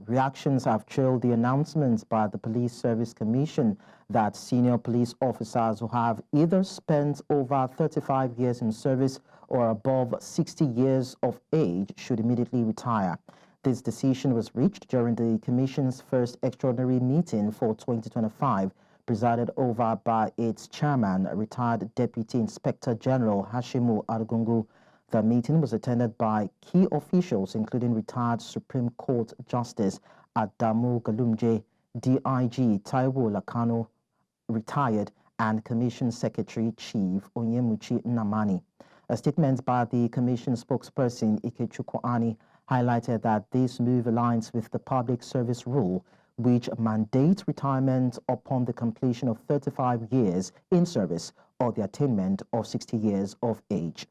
Reactions have trailed the announcements by the Police Service Commission that senior police officers who have either spent over 35 years in service or above 60 years of age should immediately retire. This decision was reached during the Commission's first extraordinary meeting for 2025, presided over by its chairman, retired Deputy Inspector General Hashimu Arugungu. The meeting was attended by key officials, including retired Supreme Court Justice Adamu Galumje, DIG Taiwo Lakano, retired, and Commission Secretary Chief Onyemuchi Nnamani. A statement by the Commission spokesperson Ikechukwu Ani highlighted that this move aligns with the Public Service Rule, which mandates retirement upon the completion of 35 years in service or the attainment of 60 years of age.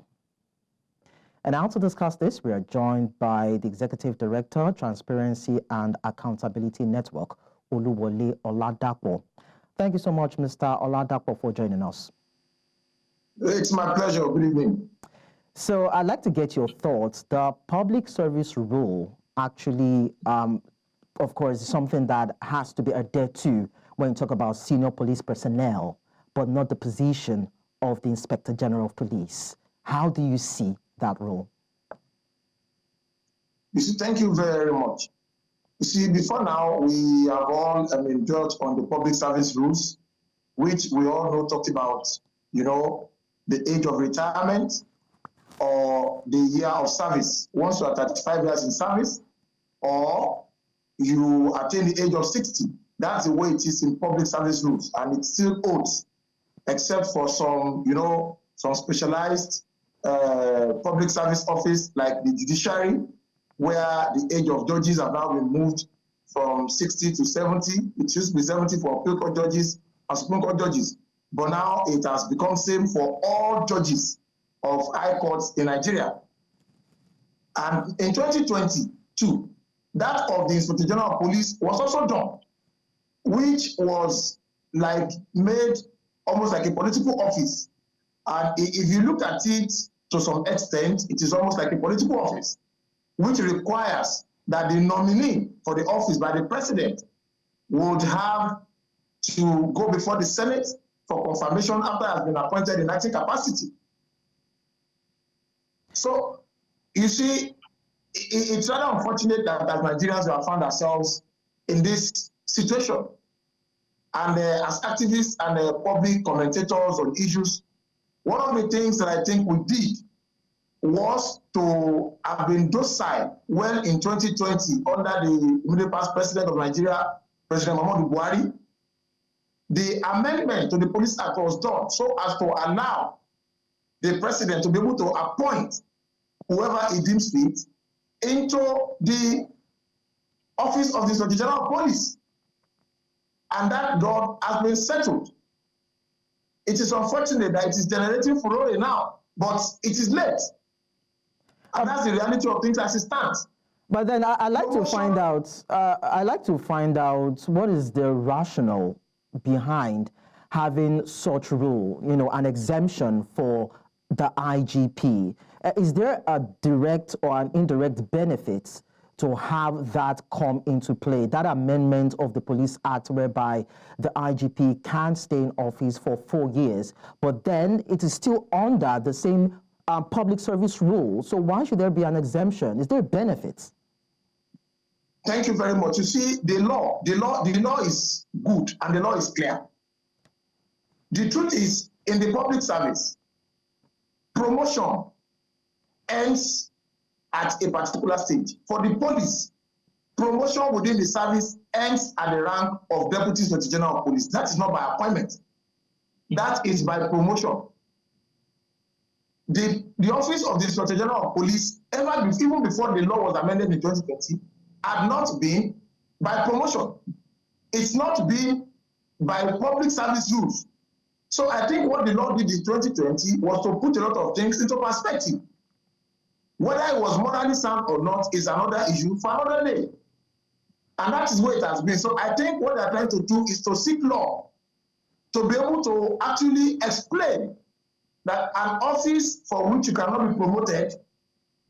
And now to discuss this, we are joined by the Executive Director, Transparency and Accountability Network, Oluwole Oladapo. Thank you so much, Mr. Oladapo, for joining us. It's my pleasure. Good evening. So I'd like to get your thoughts. The Public Service Rule actually, of course, is something that has to be adhered to when you talk about senior police personnel, but not the position of the Inspector General of Police. How do you see that rule? You see, thank you very much. You see, before now, we have all judged on the public service rules, which we all know talked about, the age of retirement or the year of service. Once you are 35 years in service, or you attain the age of 60. That's the way it is in public service rules, and it still holds, except for some, some specialized public service office like the judiciary, where the age of judges have now been moved from 60 to 70. It used to be 70 for appeal court judges and Supreme Court judges, but now it has become same for all judges of high courts in Nigeria. And in 2022, that of the Inspector General of Police was also done, which was like made almost like a political office. And if you look at it to some extent, it is almost like a political office, which requires that the nominee for the office by the president would have to go before the Senate for confirmation after has been appointed in acting capacity. So, you see, it's rather unfortunate that as Nigerians we have found ourselves in this situation. And as activists and public commentators on issues, one of the things that I think we did was to have been docile when in 2020, under the immediate past president of Nigeria, President Muhammadu Buhari, the amendment to the Police Act was done so as to allow the president to be able to appoint whoever he deems fit into the office of the Inspector General of Police. And that job has been settled. It is unfortunate that it is generating furore now, but it is late. And that's the reality of things as it stands. But then I'd like to find out. What is the rationale behind having such rule, an exemption for the IGP. Is there a direct or an indirect benefit to have that come into play, that amendment of the Police Act whereby the IGP can stay in office for 4 years, but then it is still under the same public service rule? So why should there be an exemption? Is there benefits? Thank you very much. You see, the law is good and the law is clear. The truth is, in the public service, promotion ends at a particular stage. For the police, promotion within the service ends at the rank of Deputy Inspector General of Police. That is not by appointment. That is by promotion. The office of the Inspector General of Police, even before the law was amended in 2020, had not been by promotion. It's not been by public service rules. So I think what the law did in 2020 was to put a lot of things into perspective. Whether it was morally sound or not is another issue for another day. And that is where it has been. So I think what they're trying to do is to seek law to be able to actually explain that an office for which you cannot be promoted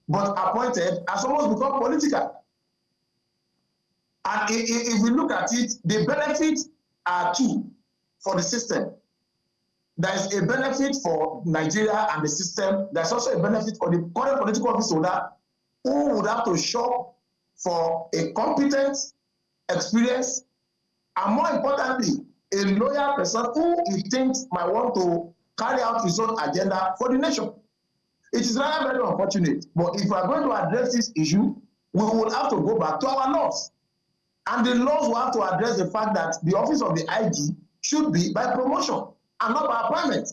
but appointed has almost become political. And if we look at it, the benefits are two for the system. There is a benefit for Nigeria and the system. There's also a benefit for the current political office holder who would have to shop for a competent, experience, and more importantly, a loyal person who he thinks might want to carry out his own agenda for the nation. It is rather very unfortunate, but if we are going to address this issue, we will have to go back to our laws. And the laws will have to address the fact that the office of the IG should be by promotion and not by appointment.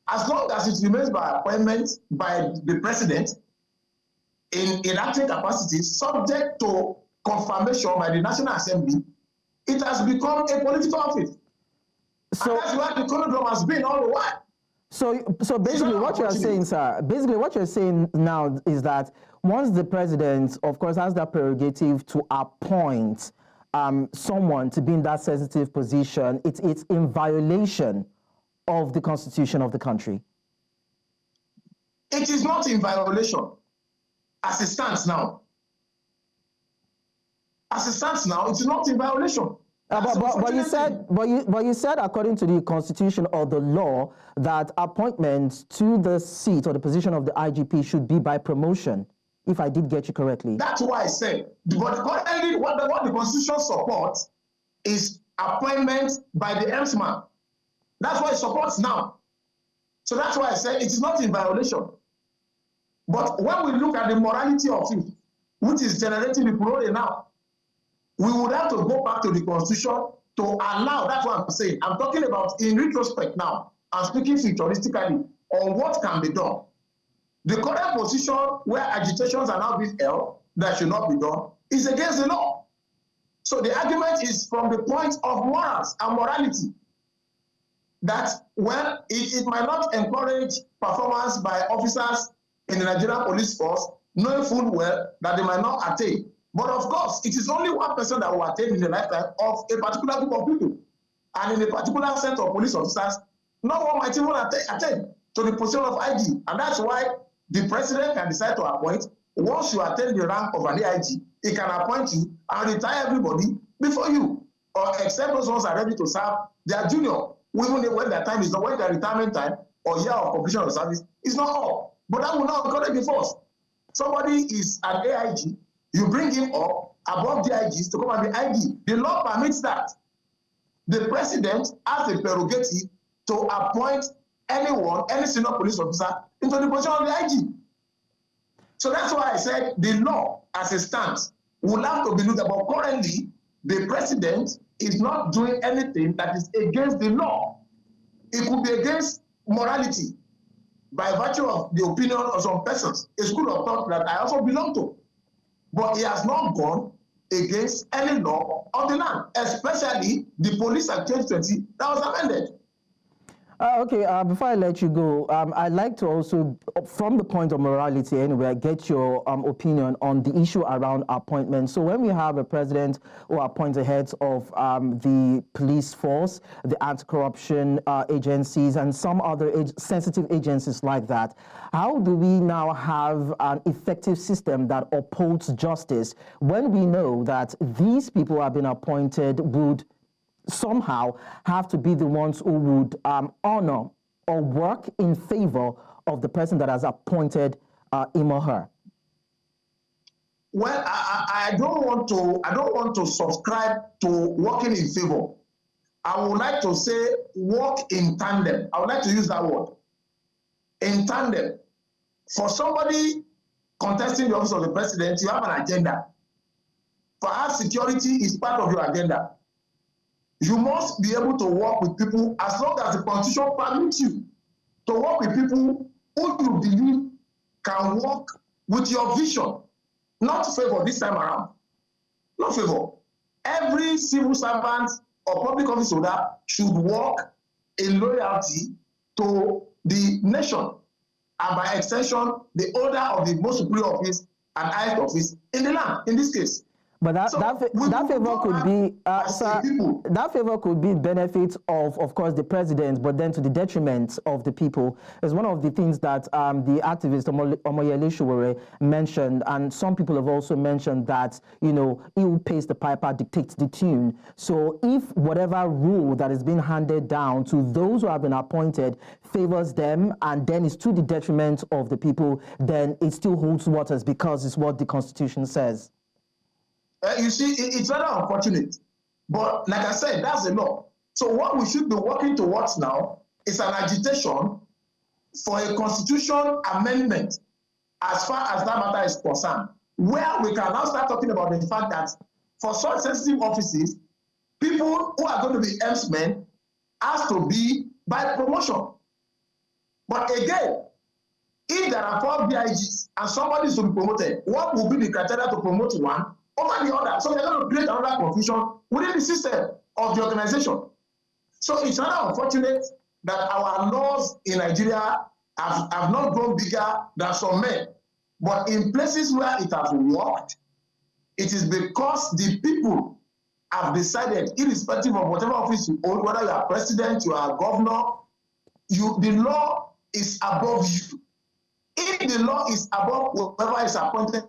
As long as it remains by appointment by the president in acting capacity, subject to confirmation by the National Assembly, it has become a political office. So and that's why the conundrum has been all the while. So basically what you're saying, sir, basically what you're saying now is that once the president, of course, has that prerogative to appoint someone to be in that sensitive position, it's in violation of the constitution of the country. It is not in violation as it stands now. As it stands now, it's not in violation. But you said, according to the constitution or the law, that appointments to the seat or the position of the IGP should be by promotion, if I did get you correctly. That's why I said, but currently what the constitution supports is appointment by the helmsman. That's what it supports now. So that's why I said it is not in violation. But when we look at the morality of it, which is generating the parole now, we would have to go back to the constitution to allow, that's what I'm saying. I'm talking about in retrospect now. I'm speaking futuristically on what can be done. The current position where agitations are now being held that should not be done is against the law. So the argument is from the point of morals and morality that when it might not encourage performance by officers in the Nigerian police force, knowing full well that they might not attain. But of course, it is only one person that will attain in the lifetime of a particular group of people. And in a particular set of police officers, no one might even attain to the position of IG. And that's why the president can decide to appoint. Once you attain the rank of an AIG, he can appoint you and retire everybody before you, or except those ones are ready to serve their junior, even when their time is not, when their retirement time or year of completion of service is not up. But that will not encourage the force. Somebody is an AIG, you bring him up above the IGs to come and be IG. The law permits that. The president has the prerogative to appoint anyone, any senior police officer, into the position of the IG. So that's why I said the law, as it stands, will have to be looked at. But currently, the president is not doing anything that is against the law. It could be against morality by virtue of the opinion of some persons, a school of thought that I also belong to. But he has not gone against any law of the land, especially the Police Act 2020 that was amended. Okay, before I let you go, I'd like to also, from the point of morality anyway, get your opinion on the issue around appointments. So when we have a president who appoints the heads of the police force, the anti-corruption agencies, and some other sensitive agencies like that, how do we now have an effective system that upholds justice when we know that these people who have been appointed would somehow have to be the ones who would honor or work in favor of the person that has appointed him or her? Well, I don't want to subscribe to working in favor. I would like to say work in tandem. I would like to use that word. In tandem. For somebody contesting the office of the president, you have an agenda. Perhaps security is part of your agenda. You must be able to work with people as long as the constitution permits you to work with people who you believe can work with your vision. Not favor this time around. Not favor. Every civil servant or public office holder should work in loyalty to the nation and by extension, the holder of the most superior office and highest office in the land, in this case. But that favor could be, sir, that favor could be benefits of course, the president, but then to the detriment of the people. Is one of the things that the activist Omoyele Sowore mentioned, and some people have also mentioned that, you know, he who pays the piper dictates the tune. So if whatever rule that is being handed down to those who have been appointed favors them, and then it's to the detriment of the people, then it still holds waters because it's what the Constitution says. You see, it's rather unfortunate. But like I said, that's the law. So what we should be working towards now is an agitation for a constitution amendment as far as that matter is concerned, where we can now start talking about the fact that for such sensitive offices, people who are going to be helmsmen has to be by promotion. But again, if there are 4 BIGs and somebody is to be promoted, what will be the criteria to promote one over the other? So we're going to create another confusion within the system of the organization. So it's rather unfortunate that our laws in Nigeria have not grown bigger than some men. But in places where it has worked, it is because the people have decided, irrespective of whatever office you hold, whether you are president, you are governor, the law is above you. If the law is above whoever is appointed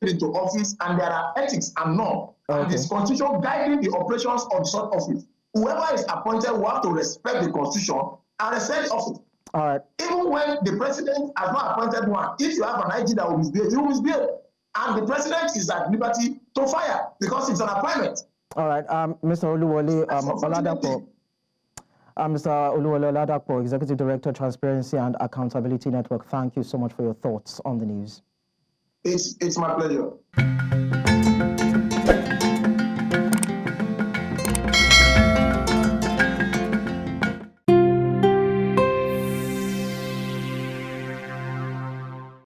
into office, and there are ethics and norms, and this constitution guiding the operations of such office, whoever is appointed will have to respect the constitution and respect office. All right. Even when the president has not appointed one, if you have an IG that will misbehave, he will misbehave. And the president is at liberty to fire because it's an appointment. All right, Mr. Oluwole Oladapo. Mr. Oluwole Oladapo, Executive Director, Transparency and Accountability Network, thank you so much for your thoughts on the news. It's my pleasure.